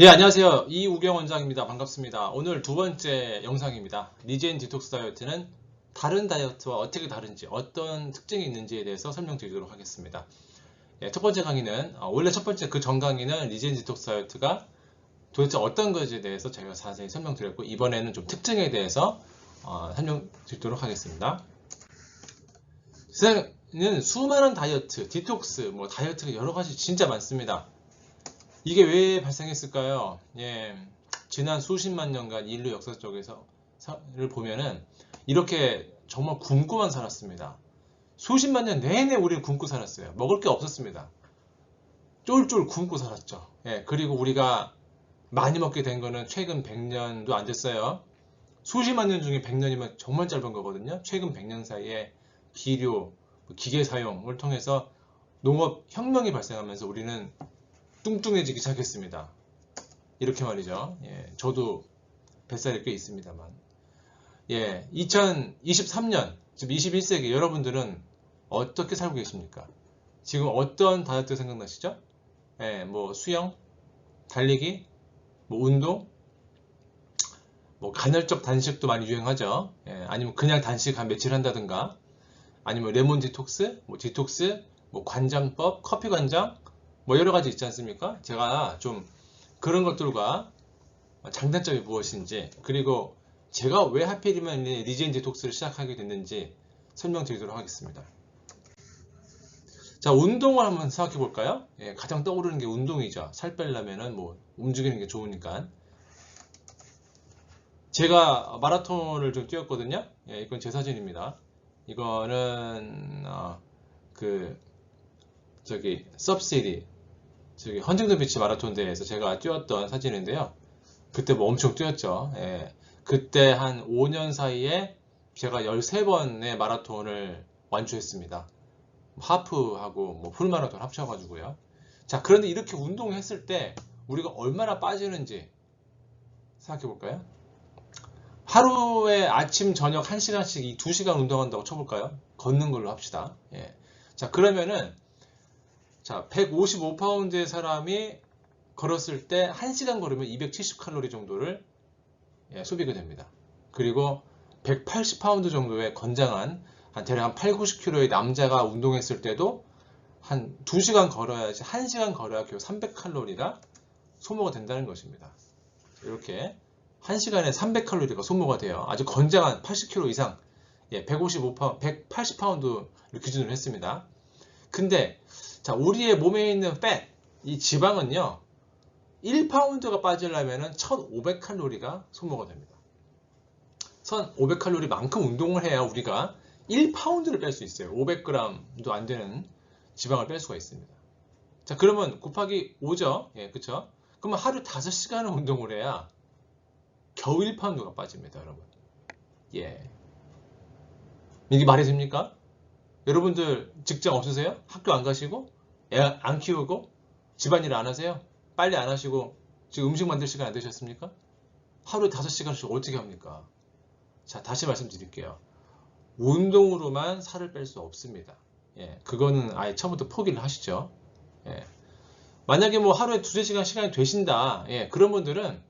예, 안녕하세요. 이우경 원장입니다. 반갑습니다. 오늘 두 번째 영상입니다. 리젠 디톡스 다이어트는 다른 다이어트와 어떻게 다른지, 어떤 특징이 있는지에 대해서 설명드리도록 하겠습니다. 예, 첫 번째 강의는, 원래 첫 번째 그 전 강의는 리젠 디톡스 다이어트가 도대체 어떤 것에 대해서 제가 자세히 설명드렸고, 이번에는 좀 특징에 대해서 설명드리도록 하겠습니다. 세상에는 수많은 다이어트, 디톡스, 다이어트가 여러 가지 진짜 많습니다. 이게 왜 발생했을까요? 예, 지난 수십만 년간 인류 역사 쪽에서를 보면은 이렇게 정말 굶고만 살았습니다. 수십만 년 내내 우리는 굶고 살았어요. 먹을 게 없었습니다. 쫄쫄 굶고 살았죠. 예, 그리고 우리가 많이 먹게 된 거는 최근 100년도 안 됐어요. 수십만 년 중에 100년이면 정말 짧은 거거든요. 최근 100년 사이에 비료, 기계 사용을 통해서 농업 혁명이 발생하면서 우리는 뚱뚱해지기 시작했습니다. 이렇게 말이죠. 예, 저도 뱃살이 꽤 있습니다만. 예, 2023년, 지금 21세기 여러분들은 어떻게 살고 계십니까? 지금 어떤 다이어트 생각나시죠? 예, 수영, 달리기, 운동, 간헐적 단식도 많이 유행하죠. 예, 아니면 그냥 단식 한 며칠 한다든가, 아니면 레몬 디톡스, 디톡스, 관장법, 커피 관장, 여러 가지 있지 않습니까? 제가 좀 그런 것들과 장단점이 무엇인지, 그리고 제가 왜 하필이면 리젠 디톡스를 시작하게 됐는지 설명드리도록 하겠습니다. 자, 운동을 한번 생각해 볼까요? 예, 가장 떠오르는 게 운동이죠. 살 빼려면은 움직이는 게 좋으니까. 제가 마라톤을 좀 뛰었거든요. 예, 이건 제 사진입니다. 이거는 서브시티 헌팅턴 비치 마라톤 대회에서 제가 뛰었던 사진인데요. 그때 엄청 뛰었죠. 예. 그때 한 5년 사이에 제가 13번의 마라톤을 완주했습니다. 하프하고 풀마라톤 합쳐가지고요. 자, 그런데 이렇게 운동을 했을 때 우리가 얼마나 빠지는지 생각해 볼까요? 하루에 아침, 저녁 1시간씩 이 2시간 운동한다고 쳐볼까요? 걷는 걸로 합시다. 예. 자, 그러면은 155파운드의 사람이 걸었을 때 1시간 걸으면 270칼로리 정도를 소비가 됩니다. 그리고 180파운드 정도의 건장한 대략 한 8, 90kg의 남자가 운동했을 때도 한 2시간 걸어야지 1시간 걸어야 겨우 300칼로리가 소모가 된다는 것입니다. 이렇게 1시간에 300칼로리가 소모가 돼요. 아주 건장한 80kg 이상, 155파운드, 180파운드를 기준으로 했습니다. 근데 우리의 몸에 있는 이 지방은요, 1파운드가 빠지려면 1500칼로리가 소모가 됩니다. 1500칼로리만큼 운동을 해야 우리가 1파운드를 뺄 수 있어요. 500g도 안 되는 지방을 뺄 수가 있습니다. 자, 그러면 곱하기 5죠? 예, 그쵸? 그러면 하루 5시간을 운동을 해야 겨우 1파운드가 빠집니다, 여러분. 예. 이게 말이 됩니까? 여러분들 직장 없으세요? 학교 안 가시고? 애 안 키우고? 집안일 안 하세요? 빨리 안 하시고 지금 음식 만들 시간 안 되셨습니까? 하루에 5시간씩 어떻게 합니까? 자, 다시 말씀드릴게요. 운동으로만 살을 뺄 수 없습니다. 예, 그거는 아예 처음부터 포기를 하시죠. 예. 만약에 하루에 2-3시간 시간이 되신다. 예, 그런 분들은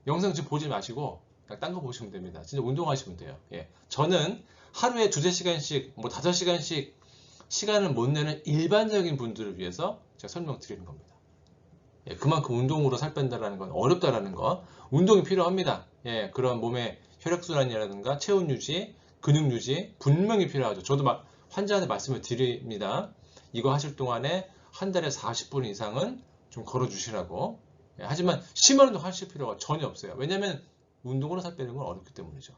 영상 지금 보지 마시고 그냥 딴 거 보시면 됩니다. 진짜 운동하시면 돼요. 예. 저는 하루에 2-3시간씩, 5시간씩 시간을 못 내는 일반적인 분들을 위해서 제가 설명드리는 겁니다. 예, 그만큼 운동으로 살 뺀다라는 건 어렵다라는 거. 운동이 필요합니다. 예, 그런 몸의 혈액순환이라든가 체온 유지, 근육 유지 분명히 필요하죠. 저도 환자한테 말씀을 드립니다. 이거 하실 동안에 한 달에 40분 이상은 좀 걸어주시라고. 예, 하지만 심한 운동 하실 필요가 전혀 없어요. 왜냐하면 운동으로 살 빼는 건 어렵기 때문이죠.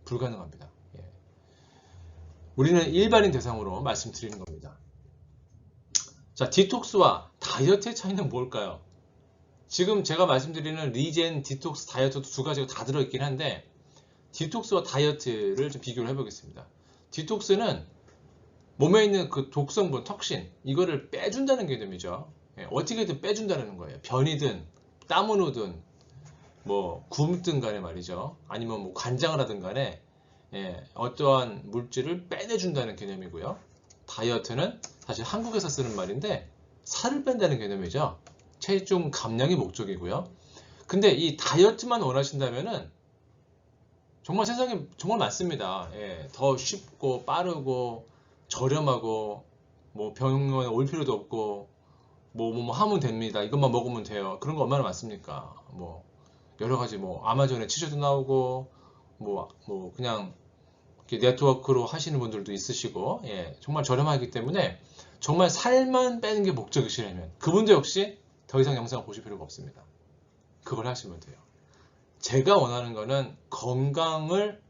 불가능합니다. 예. 우리는 일반인 대상으로 말씀드리는 겁니다. 자, 디톡스와 다이어트의 차이는 뭘까요? 지금 제가 말씀드리는 리젠, 디톡스, 다이어트도 두 가지가 다 들어있긴 한데 디톡스와 다이어트를 좀 비교를 해보겠습니다. 디톡스는 몸에 있는 그 독성분, 톡신, 이거를 빼준다는 개념이죠. 예, 어떻게든 빼준다는 거예요. 변이든 땀을 오든 굶든 간에 말이죠. 아니면 관장을 하든 간에 어떠한 물질을 빼내준다는 개념이고요. 다이어트는 사실 한국에서 쓰는 말인데 살을 뺀다는 개념이죠. 체중 감량이 목적이고요. 근데 이 다이어트만 원하신다면은 정말 세상에 정말 많습니다. 예, 더 쉽고 빠르고 저렴하고 뭐 병원에 올 필요도 없고 뭐 하면 됩니다. 이것만 먹으면 돼요. 그런 거 얼마나 많습니까? 뭐 여러 가지 뭐 아마존에 치즈도 나오고 뭐 그냥 이렇게 네트워크로 하시는 분들도 있으시고, 예, 정말 저렴하기 때문에 정말 살만 빼는 게 목적이시라면 그분도 역시 더 이상 영상을 보실 필요가 없습니다. 그걸 하시면 돼요. 제가 원하는 거는 건강을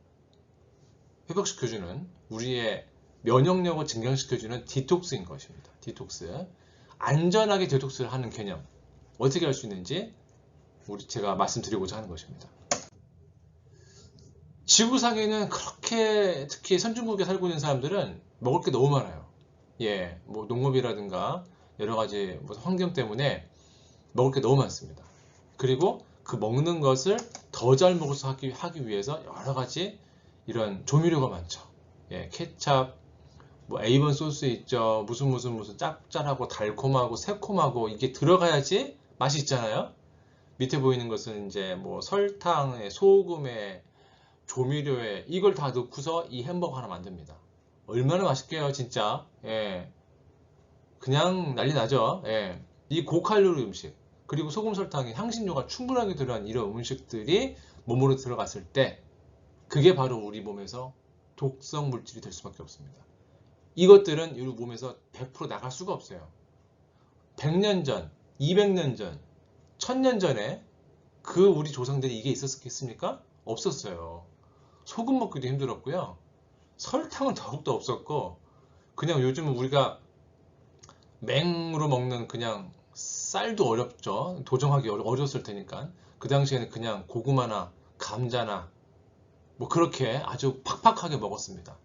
회복시켜주는, 우리의 면역력을 증강시켜주는 디톡스인 것입니다. 디톡스. 안전하게 디톡스를 하는 개념. 어떻게 할 수 있는지 제가 말씀드리고자 하는 것입니다. 지구상에는 그렇게, 특히 선진국에 살고 있는 사람들은 먹을 게 너무 많아요. 예, 뭐 농업이라든가 여러 가지 환경 때문에 먹을 게 너무 많습니다. 그리고 그 먹는 것을 더 잘 먹어서 하기 위해서 여러 가지 이런 조미료가 많죠. 예, 케찹, 뭐 A1 소스 있죠. 무슨 짭짤하고 달콤하고 새콤하고 이게 들어가야지 맛이 있잖아요. 밑에 보이는 것은 이제 뭐 설탕에, 소금에, 조미료에 이걸 다 넣고서 이 햄버거 하나 만듭니다. 얼마나 맛있게요, 진짜. 예, 그냥 난리 나죠. 예, 이 고칼로리 음식, 그리고 소금, 설탕이 향신료가 충분하게 들어간 이런 음식들이 몸으로 들어갔을 때 그게 바로 우리 몸에서 독성 물질이 될 수밖에 없습니다. 이것들은 우리 몸에서 100% 나갈 수가 없어요. 100년 전, 200년 전, 1000년 전에 그 우리 조상들이 이게 있었겠습니까? 없었어요. 소금 먹기도 힘들었고요. 설탕은 더욱더 없었고, 그냥 요즘은 우리가 맹으로 먹는 그냥 쌀도 어렵죠. 도정하기 어려웠을 테니까. 그 당시에는 그냥 고구마나 감자나 뭐 그렇게 아주 팍팍하게 먹었습니다.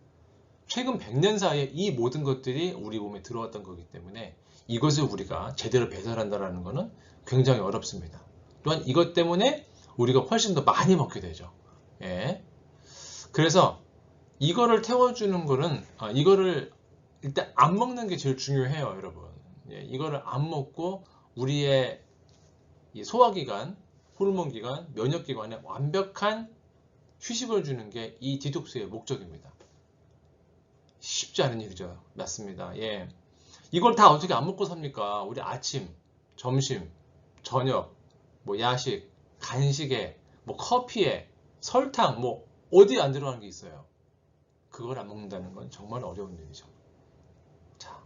최근 100년 사이에 이 모든 것들이 우리 몸에 들어왔던 거기 때문에 이것을 우리가 제대로 배설한다는 것은 굉장히 어렵습니다. 또한 이것 때문에 우리가 훨씬 더 많이 먹게 되죠. 예. 그래서 이거를 태워주는 거는, 이거를 일단 안 먹는 게 제일 중요해요, 여러분. 예, 이거를 안 먹고 우리의 소화기관, 호르몬기관, 면역기관에 완벽한 휴식을 주는 게 이 디톡스의 목적입니다. 쉽지 않은 일이죠. 맞습니다. 예. 이걸 다 어떻게 안 먹고 삽니까? 우리 아침, 점심, 저녁, 뭐 야식, 간식에, 뭐 커피에, 설탕, 뭐 어디에 안 들어가는 게 있어요. 그걸 안 먹는다는 건 정말 어려운 일이죠. 자,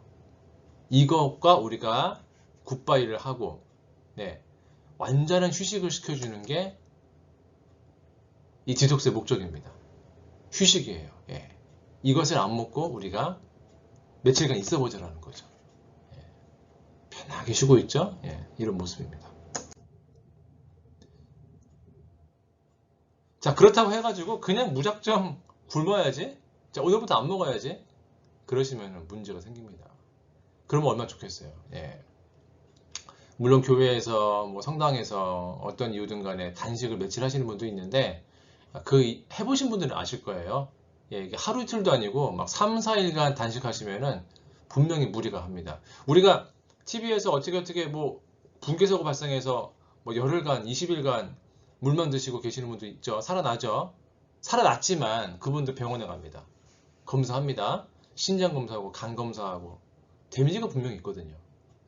이것과 우리가 굿바이를 하고, 네, 완전한 휴식을 시켜주는 게 이 디톡스의 목적입니다. 휴식이에요. 예. 이것을 안 먹고 우리가 며칠간 있어 보자라는 거죠. 예. 편하게 쉬고 있죠. 예. 이런 모습입니다. 자, 그렇다고 해가지고 그냥 무작정 굶어야지, 자, 오늘부터 안 먹어야지, 그러시면 문제가 생깁니다. 그러면 얼마나 좋겠어요. 예. 물론 교회에서, 뭐 성당에서 어떤 이유든 간에 단식을 며칠 하시는 분도 있는데, 그 해보신 분들은 아실 거예요. 예, 이게 하루 이틀도 아니고 막 3, 4일간 단식하시면은 분명히 무리가 합니다. 우리가 TV에서 어떻게 뭐 붕괴사고 발생해서 뭐 열흘간, 20일간 물만 드시고 계시는 분도 있죠. 살아나죠. 살아났지만 그분도 병원에 갑니다. 검사합니다. 신장 검사하고 간 검사하고 데미지가 분명히 있거든요.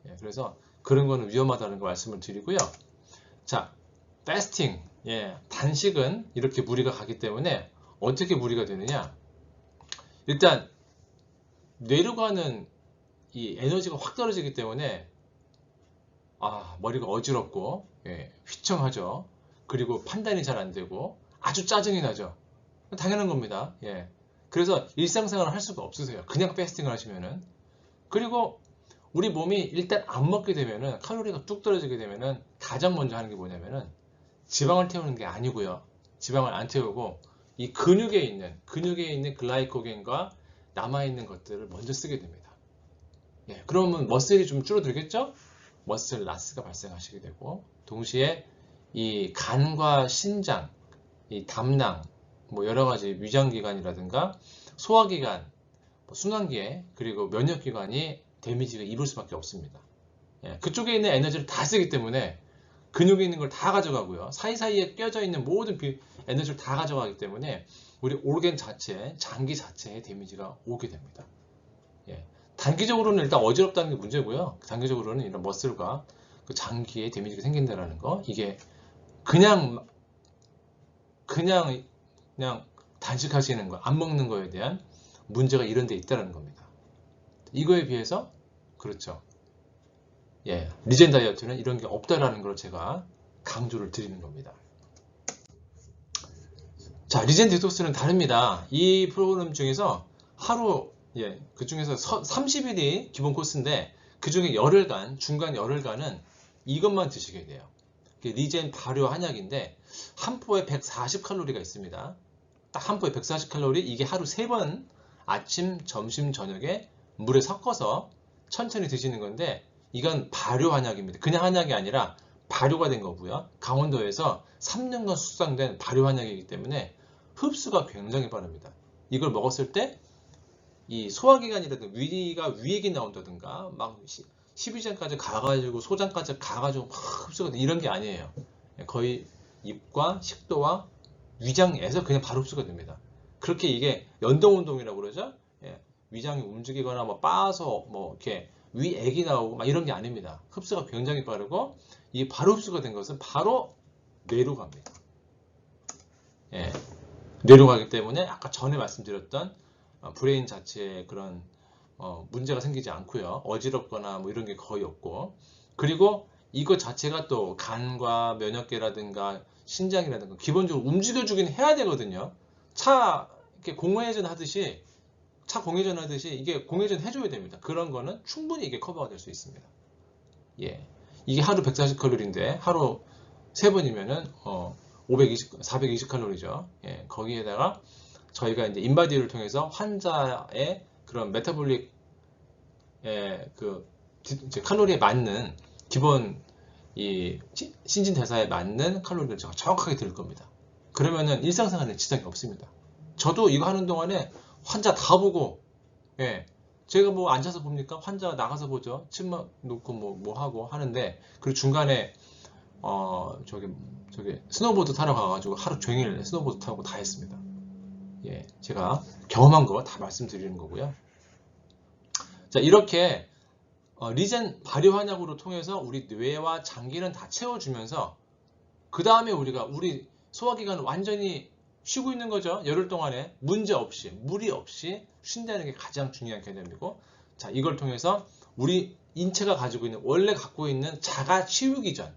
예, 그래서 그런 거는 위험하다는 거 말씀을 드리고요. 자, 패스팅, 예, 단식은 이렇게 무리가 가기 때문에 어떻게 무리가 되느냐? 일단 뇌로 가는 이 에너지가 확 떨어지기 때문에 머리가 어지럽고, 예, 휘청하죠. 그리고 판단이 잘 안 되고 아주 짜증이 나죠. 당연한 겁니다. 예. 그래서 일상생활을 할 수가 없으세요. 그냥 패스팅을 하시면은. 그리고 우리 몸이 일단 안 먹게 되면은, 칼로리가 뚝 떨어지게 되면은 가장 먼저 하는 게 뭐냐면은 지방을 태우는 게 아니고요. 지방을 안 태우고 이 근육에 있는 글라이코겐과 남아있는 것들을 먼저 쓰게 됩니다. 예, 그러면 머슬이 좀 줄어들겠죠? 머슬 라스가 발생하시게 되고, 동시에 이 간과 신장, 이 담낭, 뭐 여러 가지 위장기관이라든가 소화기관, 순환기에, 그리고 면역기관이 데미지를 입을 수밖에 없습니다. 예, 그쪽에 있는 에너지를 다 쓰기 때문에 근육에 있는 걸 다 가져가고요. 사이사이에 껴져 있는 모든 에너지를 다 가져가기 때문에 우리 오르간 자체, 장기 자체에 데미지가 오게 됩니다. 예. 단기적으로는 일단 어지럽다는 게 문제고요. 단기적으로는 이런 머슬과 그 장기에 데미지가 생긴다는 거, 이게 그냥 단식하시는 거, 안 먹는 거에 대한 문제가 이런 데 있다는 겁니다. 이거에 비해서 그렇죠. 예, 리젠 다이어트는 이런 게 없다라는 걸 제가 강조를 드리는 겁니다. 자, 리젠 디톡스는 다릅니다. 이 프로그램 중에서 하루, 그 중에서 30일이 기본 코스인데 그 중에 열흘간, 중간 열흘간은 이것만 드시게 돼요. 리젠 발효 한약인데 한 포에 140칼로리가 있습니다. 딱 한 포에 140칼로리, 이게 하루 3번 아침, 점심, 저녁에 물에 섞어서 천천히 드시는 건데 이건 발효 한약입니다. 그냥 한약이 아니라 발효가 된 거고요. 강원도에서 3년간 숙성된 발효 한약이기 때문에 흡수가 굉장히 빠릅니다. 이걸 먹었을 때 이 소화기관이라든가 위가 위액이 나온다든가 막 12장까지 가가지고 소장까지 가가지고 막 흡수가 돼, 이런 게 아니에요. 거의 입과 식도와 위장에서 그냥 바로 흡수가 됩니다. 그렇게 이게 연동운동이라고 그러죠. 위장이 움직이거나 뭐 빠서 뭐 이렇게 위액이 나오고 막 이런 게 아닙니다. 흡수가 굉장히 빠르고 이 바로 흡수가 된 것은 바로 뇌로 갑니다. 뇌로 가기 때문에 아까 전에 말씀드렸던 브레인 자체에 그런 문제가 생기지 않고요. 어지럽거나 뭐 이런 게 거의 없고, 그리고 이거 자체가 또 간과 면역계라든가 신장이라든가 기본적으로 움직여주긴 해야 되거든요. 차 이렇게 공회전 하듯이 이게 공회전 해줘야 됩니다. 그런 거는 충분히 이게 커버가 될 수 있습니다. 이게 하루 140칼로리인데 하루 3번이면은 420칼로리죠. 거기에다가 저희가 이제 인바디를 통해서 환자의 그런 메타볼릭 이제 칼로리에 맞는 기본 이 신진대사에 맞는 칼로리를 제가 정확하게 들을 겁니다. 그러면은 일상생활에 지장이 없습니다. 저도 이거 하는 동안에 환자 다 보고, 제가 뭐 앉아서 봅니까? 환자 나가서 보죠. 침막 놓고 뭐 하고 하는데, 그리고 중간에 저기 스노보드 타러 가가지고 하루 종일 스노보드 타고 다 했습니다. 제가 경험한 거 다 말씀드리는 거고요. 자, 이렇게 리젠 발효 한약으로 통해서 우리 뇌와 장기는 다 채워주면서 그 다음에 우리 소화기관을 완전히 쉬고 있는 거죠. 열흘 동안에 문제 없이, 무리 없이 쉰다는 게 가장 중요한 개념이고, 자, 이걸 통해서 우리 인체가 가지고 있는, 원래 갖고 있는 자가 치유기 전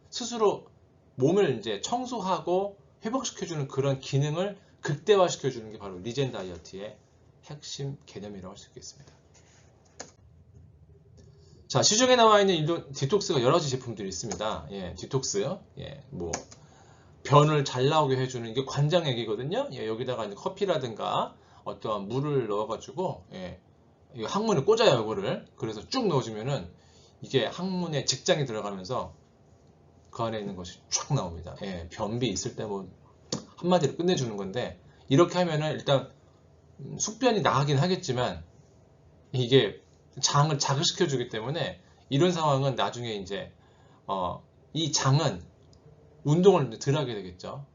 스스로 몸을 이제 청소하고 회복시켜주는 그런 기능을 극대화시켜주는 게 바로 리젠 다이어트의 핵심 개념이라고 할 수 있겠습니다. 자, 시중에 나와 있는 디톡스가 여러 가지 제품들이 있습니다. 디톡스, 뭐 변을 잘 나오게 해주는 이게 관장액이거든요. 여기다가 이제 커피라든가 어떠한 물을 넣어가지고 이 항문에 꽂아요, 이거를. 그래서 쭉 넣어주면은 이게 항문에 직장이 들어가면서 그 안에 있는 것이 쫙 나옵니다. 변비 있을 때 뭐 한마디로 끝내주는 건데, 이렇게 하면은 일단 숙변이 나가긴 하겠지만 이게 장을 자극시켜 주기 때문에 이런 상황은 나중에 이제 이 장은 운동을 덜 하게 되겠죠.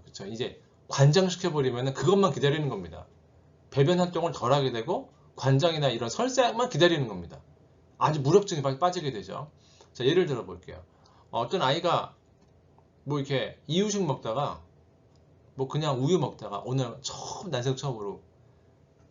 그렇죠. 이제 관장시켜 버리면은 그것만 기다리는 겁니다. 배변 활동을 덜 하게 되고 관장이나 이런 설사만 기다리는 겁니다. 아주 무력증이 빠지게 되죠. 자, 예를 들어 볼게요. 어떤 아이가 뭐 이렇게 이유식 먹다가 뭐 그냥 우유 먹다가 오늘 난생 처음으로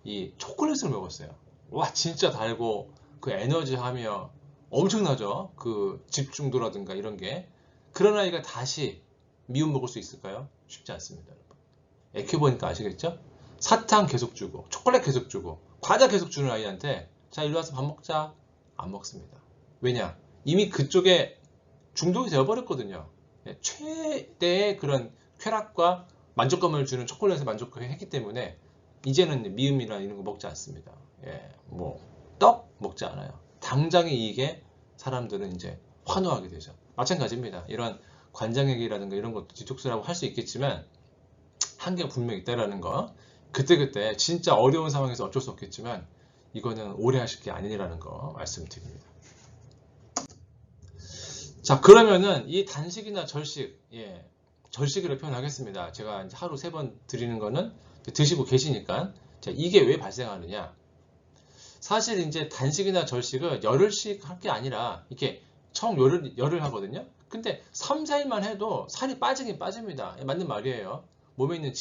이 초콜릿을 먹었어요. 와, 진짜 달고 그 에너지하며 엄청나죠. 그 집중도라든가 이런 게. 그런 아이가 다시 미움 먹을 수 있을까요? 쉽지 않습니다, 여러분. 키워보니까 아시겠죠? 사탕 계속 주고 초콜릿 계속 주고 과자 계속 주는 아이한테 자, 일로 와서 밥 먹자, 안 먹습니다. 왜냐? 이미 그쪽에 중독이 되어버렸거든요. 최대의 그런 쾌락과 만족감을 주는 초콜릿에 만족했기 때문에 이제는 미음이나 이런 거 먹지 않습니다. 뭐 떡 먹지 않아요. 당장의 이익에 사람들은 이제 환호하게 되죠. 마찬가지입니다. 이런 관장액이라든가 이런 것도 디톡스라고 할 수 있겠지만 한계가 분명히 있다라는 거, 그때그때 진짜 어려운 상황에서 어쩔 수 없겠지만 이거는 오래 하실 게 아니라는 거 말씀드립니다. 자, 그러면은 이 단식이나 절식, 절식으로 표현하겠습니다. 제가 이제 하루 3번 드리는 거는 드시고 계시니까. 자, 이게 왜 발생하느냐? 사실 이제 단식이나 절식은 열흘씩 할 게 아니라 이렇게 총 열흘 하거든요. 근데 3, 4일만 해도 살이 빠지긴 빠집니다. 맞는 말이에요. 몸에 있는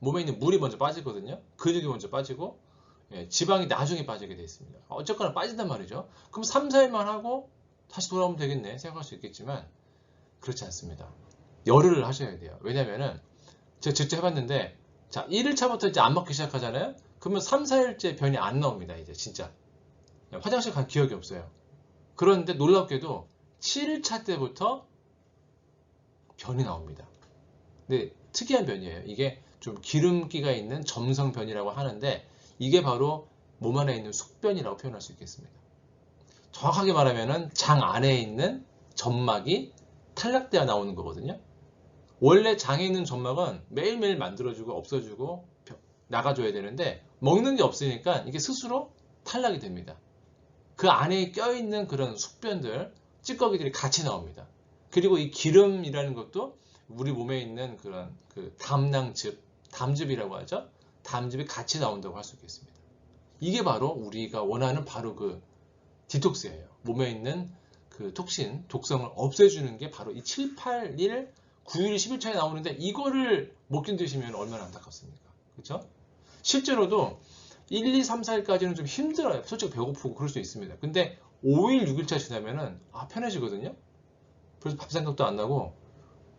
물이 먼저 빠지거든요. 근육이 먼저 빠지고, 지방이 나중에 빠지게 되어 있습니다. 어쨌거나 빠진단 말이죠. 그럼 3, 4일만 하고 다시 돌아오면 되겠네 생각할 수 있겠지만 그렇지 않습니다. 열흘을 하셔야 돼요. 왜냐면은 제가 직접 해봤는데, 자, 1일차부터 이제 안 먹기 시작하잖아요. 그러면 3, 4일째 변이 안 나옵니다. 이제 진짜 화장실 간 기억이 없어요. 그런데 놀랍게도 7일차 때부터 변이 나옵니다. 근데 특이한 변이에요. 이게 좀 기름기가 있는 점성변이라고 하는데, 이게 바로 몸 안에 있는 숙변이라고 표현할 수 있겠습니다. 정확하게 말하면은 장 안에 있는 점막이 탈락되어 나오는 거거든요. 원래 장에 있는 점막은 매일매일 만들어주고 없어지고 나가줘야 되는데, 먹는 게 없으니까 이게 스스로 탈락이 됩니다. 그 안에 껴있는 그런 숙변들, 찌꺼기들이 같이 나옵니다. 그리고 이 기름이라는 것도 우리 몸에 있는 그런 담즙이라고 하죠. 담즙이 같이 나온다고 할 수 있겠습니다. 이게 바로 우리가 원하는 바로 그 디톡스예요. 몸에 있는 그 톡신, 독성을 없애주는 게 바로 이 7, 8일, 9일, 10일차에 나오는데, 이거를 못 견디시면 얼마나 안타깝습니까? 그렇죠? 실제로도 1, 2, 3, 4일까지는 좀 힘들어요. 솔직히 배고프고 그럴 수 있습니다. 근데 5일, 6일차 지나면은 편해지거든요. 그래서 밥 생각도 안 나고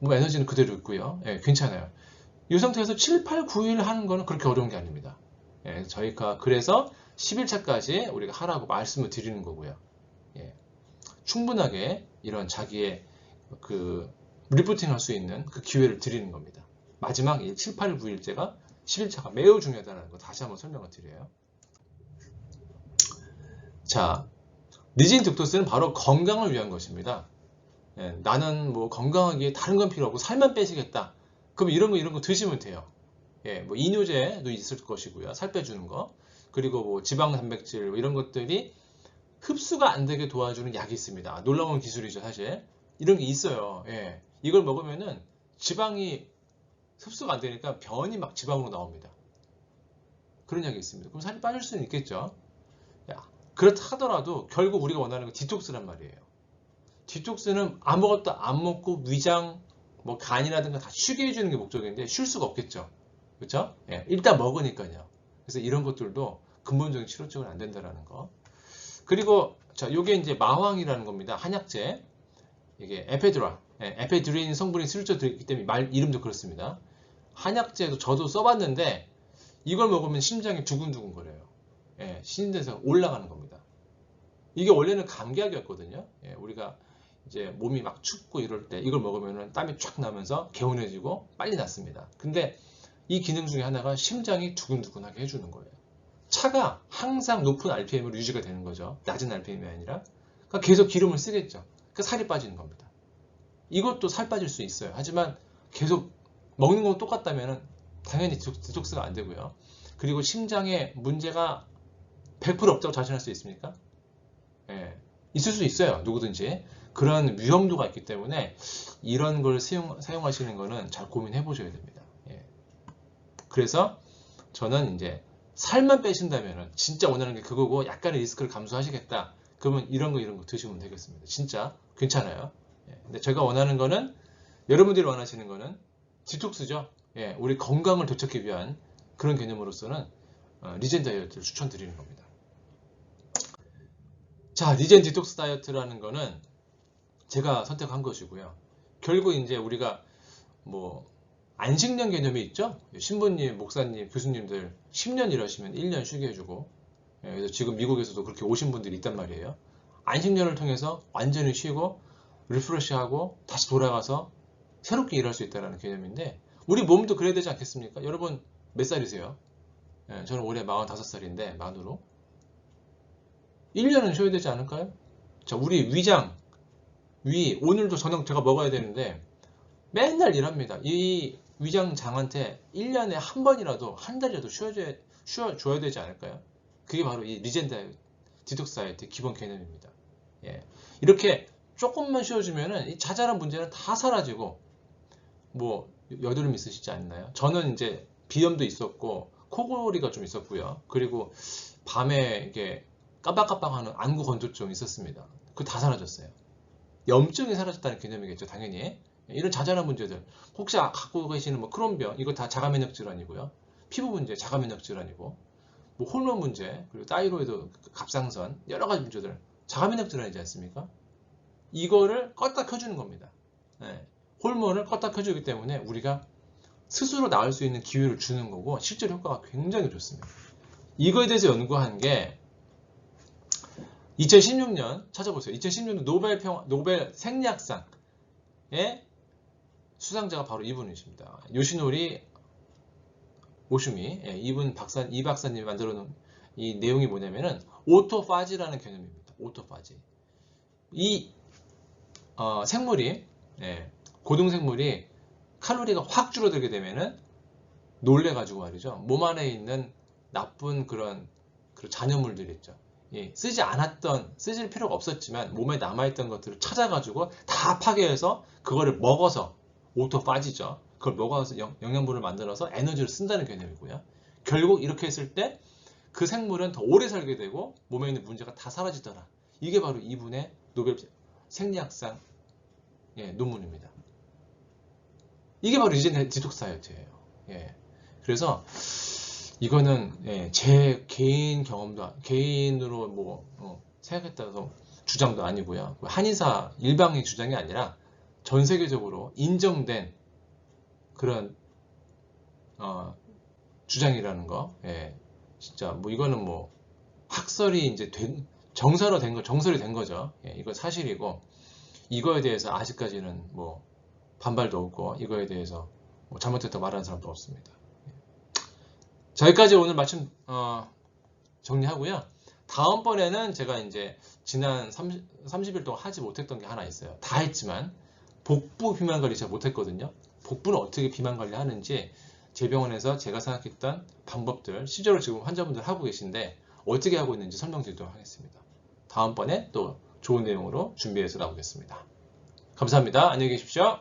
몸 에너지는 그대로 있고요. 괜찮아요. 이 상태에서 7, 8, 9일 하는 거는 그렇게 어려운 게 아닙니다. 저희가 그래서 10일차까지 우리가 하라고 말씀을 드리는 거고요. 충분하게 이런 자기의 그 리프팅 할 수 있는 그 기회를 드리는 겁니다. 마지막 7, 8, 9일째가 10일차가 매우 중요하다는 거 다시 한번 설명을 드려요. 자, 리진 딕토스는 바로 건강을 위한 것입니다. 나는 뭐 건강하게 다른 건 필요 없고 살만 빼시겠다. 그럼 이런 거 드시면 돼요. 뭐 이뇨제도 있을 것이고요. 살 빼주는 거. 그리고 뭐 지방, 단백질 뭐 이런 것들이 흡수가 안 되게 도와주는 약이 있습니다. 놀라운 기술이죠, 사실. 이런 게 있어요. 이걸 먹으면은 지방이 흡수가 안 되니까 변이 막 지방으로 나옵니다. 그런 약이 있습니다. 그럼 살이 빠질 수는 있겠죠. 그렇다 하더라도 결국 우리가 원하는 건 디톡스란 말이에요. 디톡스는 아무것도 안 먹고 위장, 뭐 간이라든가 다 쉬게 해주는 게 목적인데 쉴 수가 없겠죠. 그렇죠? 일단 먹으니까요. 그래서 이런 것들도 근본적인 치료적으로 안 된다라는 거. 그리고 자, 요게 이제 마황이라는 겁니다. 한약재. 이게 에페드린 성분이 스르쳐 들어있기 때문에 이름도 그렇습니다. 한약재도 저도 써봤는데 이걸 먹으면 심장이 두근두근 거려요. 신진대사가 올라가는 겁니다. 이게 원래는 감기약이었거든요. 우리가 이제 몸이 막 춥고 이럴 때 이걸 먹으면 땀이 쫙 나면서 개운해지고 빨리 낫습니다. 근데 이 기능 중에 하나가 심장이 두근두근하게 해주는 거예요. 차가 항상 높은 RPM으로 유지가 되는 거죠. 낮은 RPM이 아니라. 그러니까 계속 기름을 쓰겠죠. 그러니까 살이 빠지는 겁니다. 이것도 살 빠질 수 있어요. 하지만 계속 먹는 건 똑같다면 당연히 디톡스가 안 되고요. 그리고 심장에 문제가 100% 없다고 자신할 수 있습니까? 있을 수 있어요. 누구든지. 그런 위험도가 있기 때문에 이런 걸 사용하시는 거는 잘 고민해 보셔야 됩니다. 그래서 저는 이제 살만 빼신다면 진짜 원하는 게 그거고 약간의 리스크를 감수하시겠다. 그러면 이런 거 드시면 되겠습니다. 진짜 괜찮아요. 근데 제가 원하는 거는, 여러분들이 원하시는 거는 디톡스죠. 우리 건강을 되찾기 위한 그런 개념으로서는 리젠 다이어트를 추천드리는 겁니다. 자, 리젠 디톡스 다이어트라는 거는 제가 선택한 것이고요. 결국 이제 우리가 뭐 안식년 개념이 있죠. 신부님, 목사님, 교수님들 10년 일하시면 1년 쉬게 해주고, 그래서 지금 미국에서도 그렇게 오신 분들이 있단 말이에요. 안식년을 통해서 완전히 쉬고 리프레시하고 다시 돌아가서 새롭게 일할 수 있다는 개념인데, 우리 몸도 그래야 되지 않겠습니까? 여러분 몇 살이세요? 저는 올해 45살인데 만으로 1년은 쉬어야 되지 않을까요? 자, 우리 위, 오늘도 저녁 제가 먹어야 되는데 맨날 일합니다. 이 위장장한테 1년에 한 번이라도, 한 달이라도 쉬어줘야 되지 않을까요? 그게 바로 이 리젠 디톡스 다이어트의 기본 개념입니다. 이렇게 조금만 쉬어주면은 이 자잘한 문제는 다 사라지고, 뭐 여드름 있으시지 않나요? 저는 이제 비염도 있었고 코골이가 좀 있었고요. 그리고 밤에 이게 깜빡깜빡하는 안구 건조증 있었습니다. 그거 다 사라졌어요. 염증이 사라졌다는 개념이겠죠, 당연히. 이런 자잘한 문제들, 혹시 갖고 계시는 뭐 크론병, 이거 다 자가면역 질환이고요. 피부 문제, 자가면역 질환이고, 뭐 호르몬 문제, 그리고 타이로이드, 갑상선, 여러 가지 문제들, 자가면역 질환이지 않습니까? 이거를 껐다 켜주는 겁니다. 네. 호르몬을 껐다 켜주기 때문에 우리가 스스로 나을 수 있는 기회를 주는 거고, 실제로 효과가 굉장히 좋습니다. 이거에 대해서 연구한 게 2016년 찾아보세요. 2016년 노벨 생리학상의 수상자가 바로 이분이십니다. 요시노리 오슈미. 이 박사님이 만들어 놓은 이 내용이 뭐냐면은 오토파지라는 개념입니다. 오토파지. 이 생물이, 고등생물이 칼로리가 확 줄어들게 되면은 놀래가지고 말이죠. 몸 안에 있는 나쁜 그런 잔여물들 있죠. 쓰질 필요가 없었지만 몸에 남아있던 것들을 찾아가지고 다 파괴해서 그거를 먹어서 오토파지죠. 그걸 먹어서 영양분을 만들어서 에너지를 쓴다는 개념이고요. 결국 이렇게 했을 때 그 생물은 더 오래 살게 되고 몸에 있는 문제가 다 사라지더라. 이게 바로 이분의 노벨 생리학상 논문입니다. 이게 바로 리젠 디톡스 다이어트예요. 그래서 이거는 제 개인 경험도, 개인으로 뭐 생각했다고 주장도 아니고요. 한의사 일방의 주장이 아니라 전 세계적으로 인정된 그런 주장이라는 거. 진짜 뭐 이거는 뭐 학설이 이제 정설이 된 거죠. 이거 사실이고, 이거에 대해서 아직까지는 뭐 반발도 없고, 이거에 대해서 뭐 잘못했다고 말하는 사람도 없습니다. 자, 여기까지 오늘 마침 정리하고요. 다음번에는 제가 이제 지난 30일 동안 하지 못했던 게 하나 있어요. 다 했지만 복부 비만 관리 제가 못했거든요. 복부는 어떻게 비만 관리 하는지 제 병원에서 제가 생각했던 방법들, 실제로 지금 환자분들 하고 계신데 어떻게 하고 있는지 설명드리도록 하겠습니다. 다음번에 또 좋은 내용으로 준비해서 나오겠습니다. 감사합니다. 안녕히 계십시오.